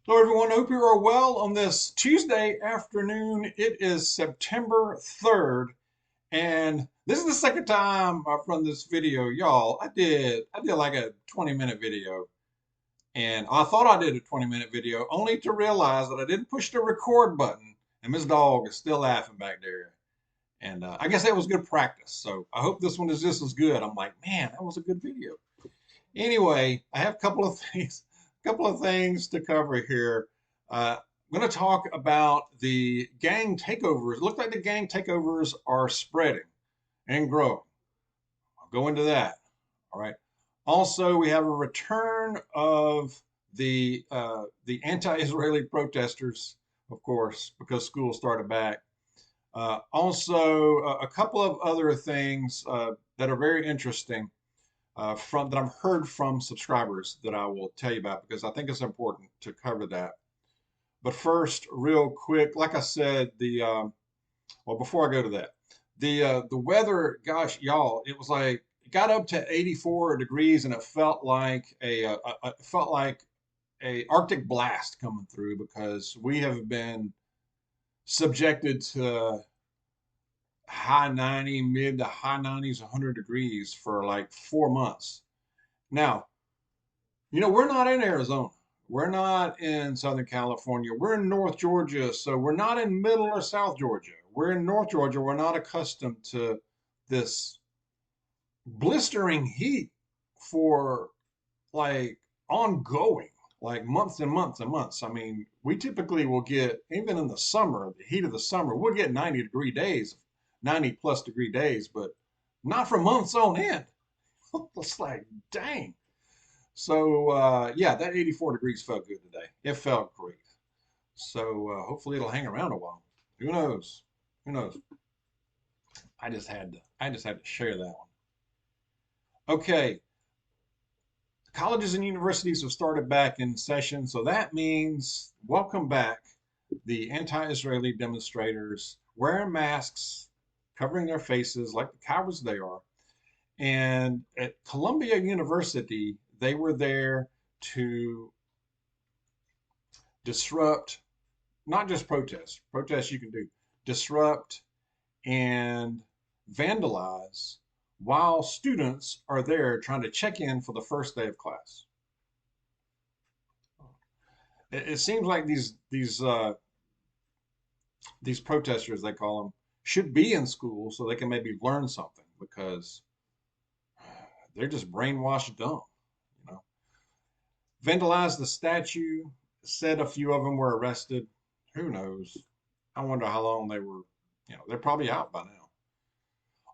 Hello, everyone. Hope you are well on this Tuesday afternoon. It is September 3rd, and this is the second time I've run this video. Y'all, I did like a 20-minute video, and I thought I did a 20-minute video, only to realize that I didn't push the record button, and Miss Dawg is still laughing back there. And I guess that was good practice. So I hope this one is just as good. I'm like, man, that was a good video. Anyway, I have a couple of things to cover here. I'm going to talk about the gang takeovers. It looks like the gang takeovers are spreading and growing. I'll go into that. All right. Also, we have a return of the anti-Israeli protesters, of course, because school started back. Also, a couple of other things that are very interesting from that I've heard from subscribers that I will tell you about because I think it's important to cover that. But first, real quick, like I said, well, before I go to that, the weather, gosh, y'all, it was like it got up to 84 degrees and it felt like a Arctic blast coming through because we have been subjected to high 90, mid to high 90s, 100 degrees for like 4 months. Now, we're not in Arizona. We're not in Southern California. We're in North Georgia. So we're not in Middle or South Georgia. We're in North Georgia. We're not accustomed to this blistering heat for like ongoing, like months and months and months. I mean, we typically will get, even in the summer, the heat of the summer, we'll get 90-degree days, 90 plus degree days, but not for months on end. It's like, dang. So yeah, that 84 degrees felt good today. It felt great. So hopefully it'll hang around a while. Who knows? Who knows? I just had to share that one. Okay, colleges and universities have started back in session, so that means welcome back the anti-Israeli demonstrators wearing masks, covering their faces like the cowards they are. And at Columbia University, they were there to disrupt, not just protests you can do, disrupt and vandalize while students are there trying to check in for the first day of class. It seems like these protesters, they call them, should be in school so they can maybe learn something because they're just brainwashed dumb, you know. Vandalized the statue, said a few of them were arrested. Who knows? I wonder how long they were, they're probably out by now.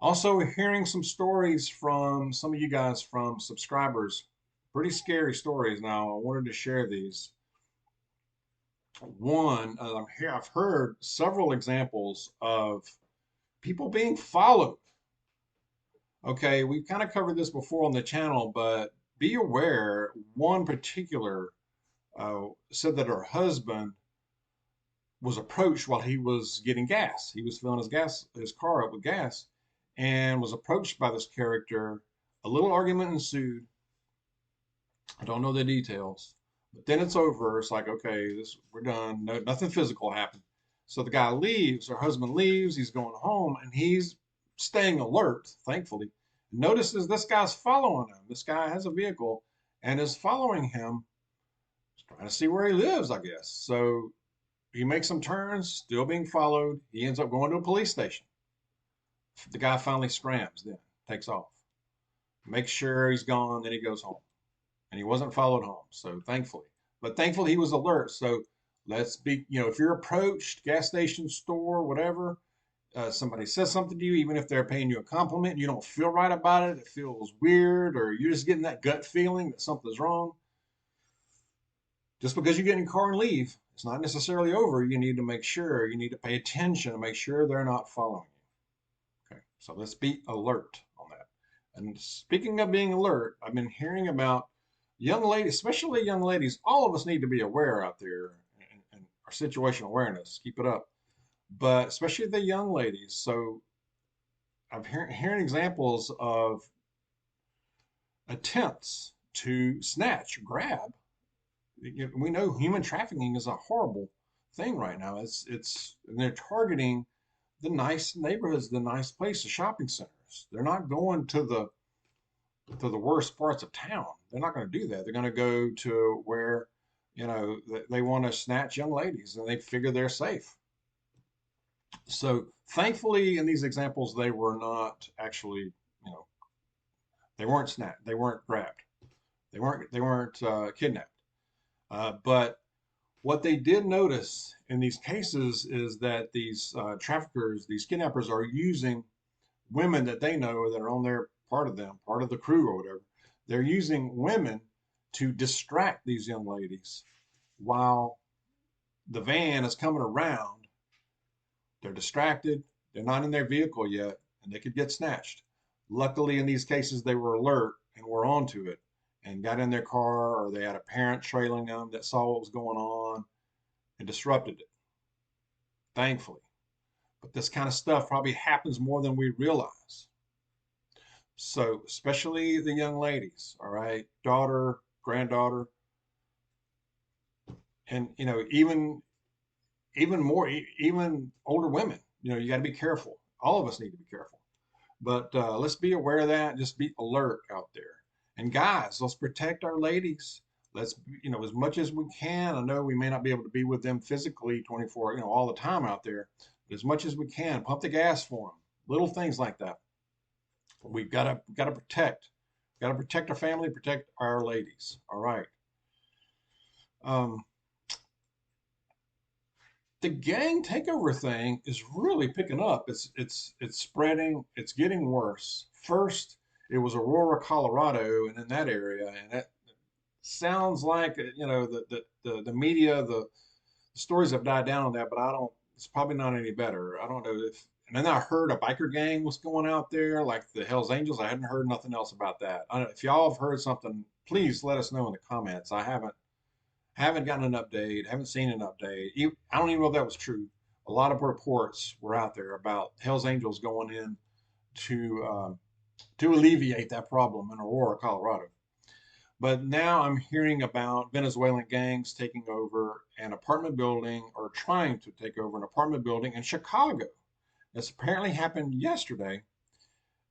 Also, hearing some stories from some of you guys from subscribers, pretty scary stories. Now, I wanted to share these. One, I've heard several examples of people being followed. Okay, we've kind of covered this before on the channel, but be aware one particular said that her husband was approached while he was getting gas. He was filling his car up with gas, and was approached by this character. A little argument ensued. I don't know the details, but then it's over. It's like, okay, we're done. No, nothing physical happened. So the guy leaves. Her husband leaves. He's going home, and he's staying alert. Thankfully, notices this guy's following him. This guy has a vehicle and is following him, trying to see where he lives, I guess. So he makes some turns, still being followed. He ends up going to a police station. The guy finally scrams, then takes off, makes sure he's gone, then he goes home. And he wasn't followed home, so thankfully he was alert. So let's be, if you're approached, gas station, store, whatever, somebody says something to you, even if they're paying you a compliment, you don't feel right about it, it feels weird, or you're just getting that gut feeling that something's wrong. Just because you get in your car and leave, it's not necessarily over. You need to make sure, you need to pay attention and make sure they're not following you. Okay, so let's be alert on that. And speaking of being alert, I've been hearing about young ladies, especially young ladies. All of us need to be aware out there and our situational awareness, keep it up. But especially the young ladies. So I'm hearing examples of attempts to snatch, grab we know human trafficking is a horrible thing right now. And they're targeting the nice neighborhoods, the nice places, shopping centers. They're not going to the worst parts of town. They're not going to do that. They're going to go to where, they want to snatch young ladies and they figure they're safe. So thankfully, in these examples, they were not actually, you know, they weren't snapped, they weren't grabbed, they weren't kidnapped. But what they did notice in these cases is that these traffickers, these kidnappers, are using women that they know that are on their part of them, part of the crew or whatever. They're using women to distract these young ladies while the van is coming around. They're distracted. They're not in their vehicle yet, and they could get snatched. Luckily, in these cases, they were alert and were onto it and got in their car, or they had a parent trailing them that saw what was going on and disrupted it, thankfully. But this kind of stuff probably happens more than we realize. So, especially the young ladies, all right, daughter, granddaughter, and even more, even older women. You got to be careful. All of us need to be careful. But let's be aware of that. Just be alert out there. And guys, let's protect our ladies. Let's, as much as we can. I know we may not be able to be with them physically 24, all the time out there. But as much as we can, pump the gas for them. Little things like that. We've got to protect. Got to protect our family, protect our ladies. All right. The gang takeover thing is really picking up. It's spreading. It's getting worse. First, it was Aurora, Colorado, and in that area, and that sounds like the media, the stories have died down on that, but I don't. It's probably not any better. I don't know if. And then I heard a biker gang was going out there, like the Hells Angels. I hadn't heard nothing else about that. If y'all have heard something, please let us know in the comments. I haven't gotten an update, haven't seen an update. I don't even know if that was true. A lot of reports were out there about Hells Angels going in to alleviate that problem in Aurora, Colorado. But now I'm hearing about Venezuelan gangs taking over an apartment building, or trying to take over an apartment building in Chicago. This apparently happened yesterday.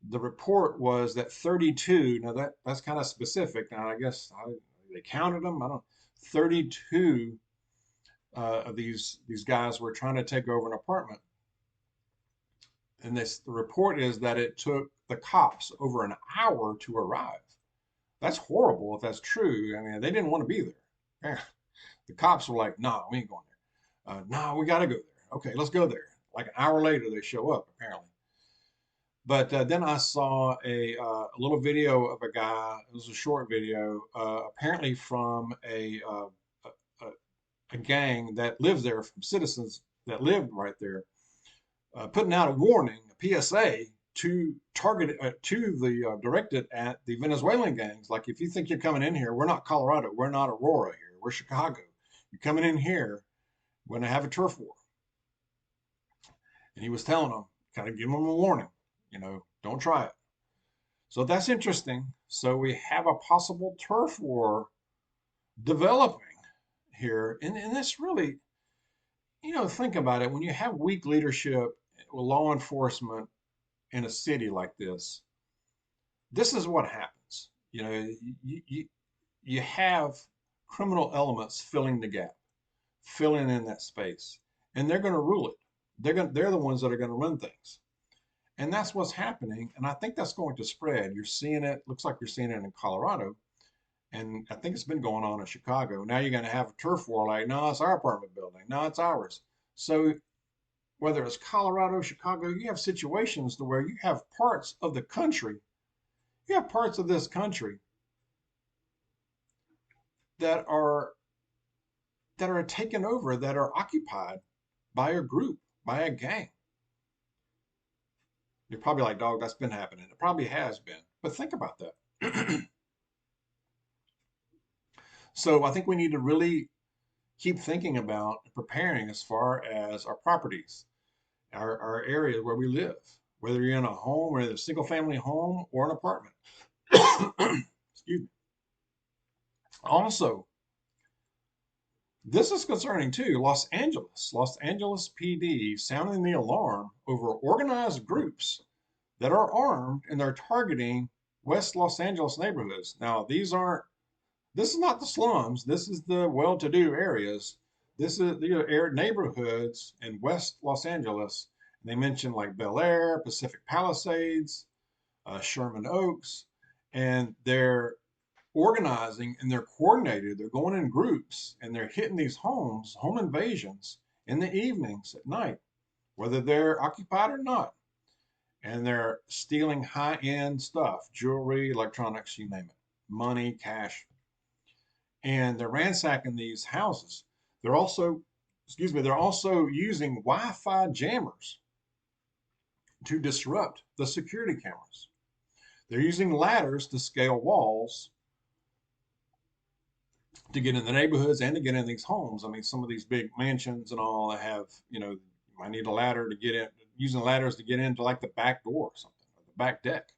The report was that 32, now that's kind of specific. Now, I guess they counted them. I don't 32 of these guys were trying to take over an apartment. And the report is that it took the cops over an hour to arrive. That's horrible if that's true. I mean, they didn't want to be there. The cops were like, "Nah, we ain't going there. Nah, we got to go there. Okay, let's go there." Like an hour later, they show up, apparently. But then I saw a little video of a guy. It was a short video, apparently from a gang that lives there, from citizens that lived right there, putting out a warning, a PSA, to target directed at the Venezuelan gangs. Like, if you think you're coming in here, we're not Colorado, we're not Aurora here, we're Chicago. You're coming in here, we're going to have a turf war. And he was telling them, kind of giving them a warning, don't try it. So that's interesting. So we have a possible turf war developing here. And this really, think about it. When you have weak leadership with law enforcement in a city like this is what happens. You have criminal elements filling the gap, filling in that space, and they're going to rule it. They're the ones that are going to run things. And that's what's happening. And I think that's going to spread. You're seeing it, looks like you're seeing it in Colorado. And I think it's been going on in Chicago. Now you're going to have a turf war, like, no, it's our apartment building. No, it's ours. So whether it's Colorado, Chicago, you have situations to where you have parts of the country, you have parts of this country that are taken over, that are occupied by a group, by a gang. You're probably like, "Dog, that's been happening." It probably has been. But think about that. So I think we need to really keep thinking about preparing as far as our properties, our area where we live, whether you're in a home, whether it's a single family home or an apartment. Excuse me. Also, This is concerning too. Los Angeles PD sounding the alarm over organized groups that are armed and they're targeting West Los Angeles neighborhoods. Now, this is not the slums. This is the well-to-do areas. This is the neighborhoods in West Los Angeles. They mentioned like Bel Air, Pacific Palisades, Sherman Oaks, and they're organizing and they're coordinated. They're going in groups and they're hitting these homes, home invasions in the evenings at night, whether they're occupied or not. And they're stealing high-end stuff, jewelry, electronics, you name it, money, cash. And they're ransacking these houses. They're also, they're also using Wi-Fi jammers to disrupt the security cameras. They're using ladders to scale walls to get in the neighborhoods and to get in these homes. I mean, some of these big mansions and all that have, you might need a ladder to get in, using ladders to get into like the back door or something, or the back deck.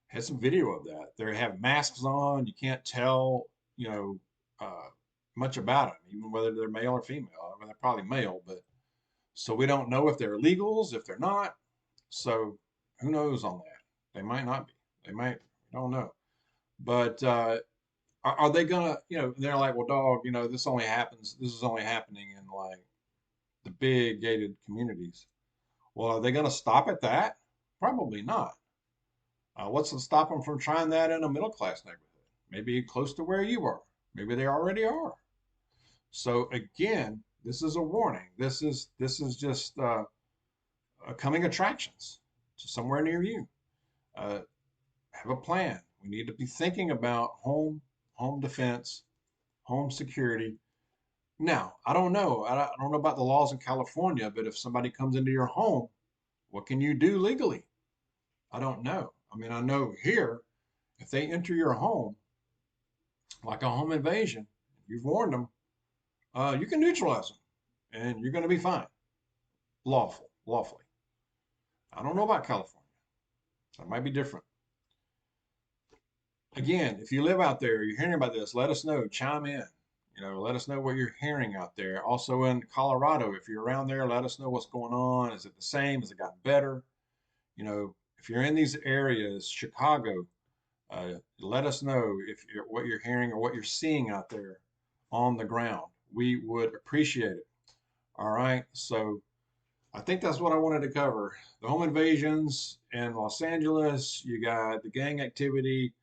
Had some video of that. They have masks on. You can't tell, you know, uh, much about them, even whether they're male or female. I mean, they're probably male, but so we don't know if they're illegals, if they're not. So who knows on that? They might not be. They might. Don't know. But are they gonna? They're like, well, dog. This only happens. This is only happening in like the big gated communities. Well, are they gonna stop at that? Probably not. What's to stop them from trying that in a middle class neighborhood? Maybe close to where you are. Maybe they already are. So again, this is a warning. This is just coming attractions to somewhere near you. Uh, have a plan. We need to be thinking about home defense, home security. Now, I don't know. I don't know about the laws in California, but if somebody comes into your home, what can you do legally? I don't know. I mean, I know here, if they enter your home, like a home invasion, you've warned them, you can neutralize them and you're going to be fine. Lawfully. I don't know about California. That might be different. Again, if you live out there, you're hearing about this, let us know, chime in. Let us know what you're hearing out there. Also in Colorado, if you're around there, let us know what's going on. Is it the same? Has it gotten better? If you're in these areas, Chicago, let us know what you're hearing or what you're seeing out there on the ground. We would appreciate it. All right. So I think that's what I wanted to cover. The home invasions in Los Angeles, you got the gang activity,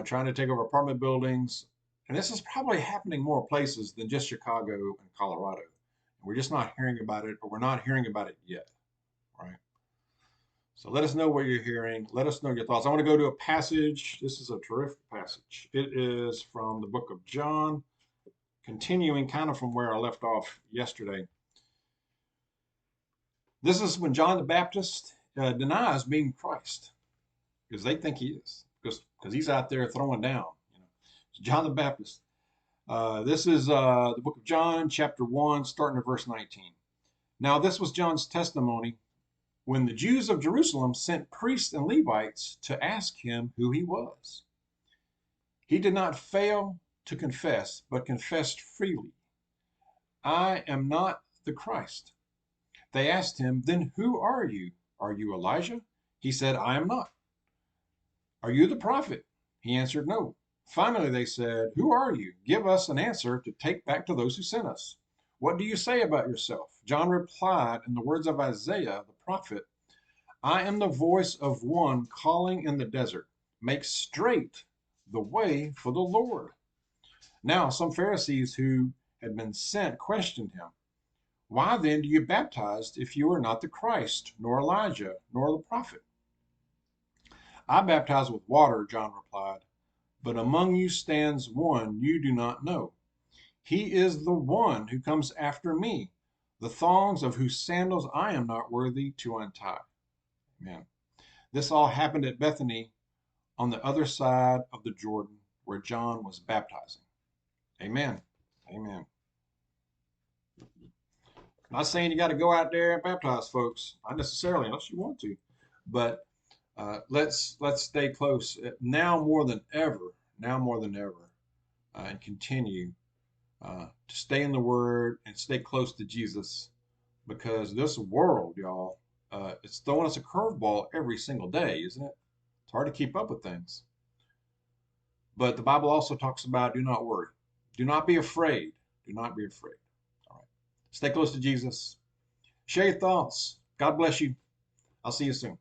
trying to take over apartment buildings. And this is probably happening more places than just Chicago and Colorado. We're just not hearing about it, or we're not hearing about it yet. Right. So let us know what you're hearing. Let us know your thoughts. I want to go to a passage. This is a terrific passage. It is from the book of John, continuing kind of from where I left off yesterday. This is when John the Baptist denies being Christ, because they think he is, because he's out there throwing down. John the Baptist. This is the book of John, chapter 1, starting at verse 19. Now, this was John's testimony when the Jews of Jerusalem sent priests and Levites to ask him who he was. He did not fail to confess, but confessed freely, I am not the Christ. They asked him, then who are you? Are you Elijah? He said, I am not. Are you the prophet? He answered, no. Finally, they said, who are you? Give us an answer to take back to those who sent us. What do you say about yourself? John replied in the words of Isaiah, the prophet, I am the voice of one calling in the desert, make straight the way for the Lord. Now, some Pharisees who had been sent questioned him, why then do you baptize if you are not the Christ, nor Elijah, nor the prophet? I baptize with water, John replied, but among you stands one you do not know. He is the one who comes after me, the thongs of whose sandals I am not worthy to untie. Amen. This all happened at Bethany on the other side of the Jordan where John was baptizing. Amen. Amen. Not saying you got to go out there and baptize folks, not necessarily, unless you want to, but let's stay close now more than ever, and continue to stay in the Word and stay close to Jesus, because this world, y'all, it's throwing us a curveball every single day, isn't it? It's hard to keep up with things. But the Bible also talks about do not worry, do not be afraid, do not be afraid. All right. Stay close to Jesus. Share your thoughts. God bless you. I'll see you soon.